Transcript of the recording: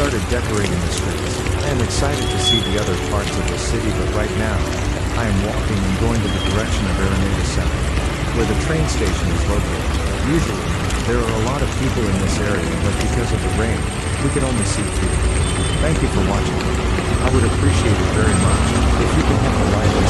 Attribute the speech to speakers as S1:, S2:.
S1: started decorating the streets. I am excited to see the other parts of the city, but right now, I am walking and going to the direction of Araneta Center, where the train station is located. Usually, there are a lot of people in this area, but because of the rain, we can only see few. Thank you for watching. I would appreciate it very much if you can hit the like and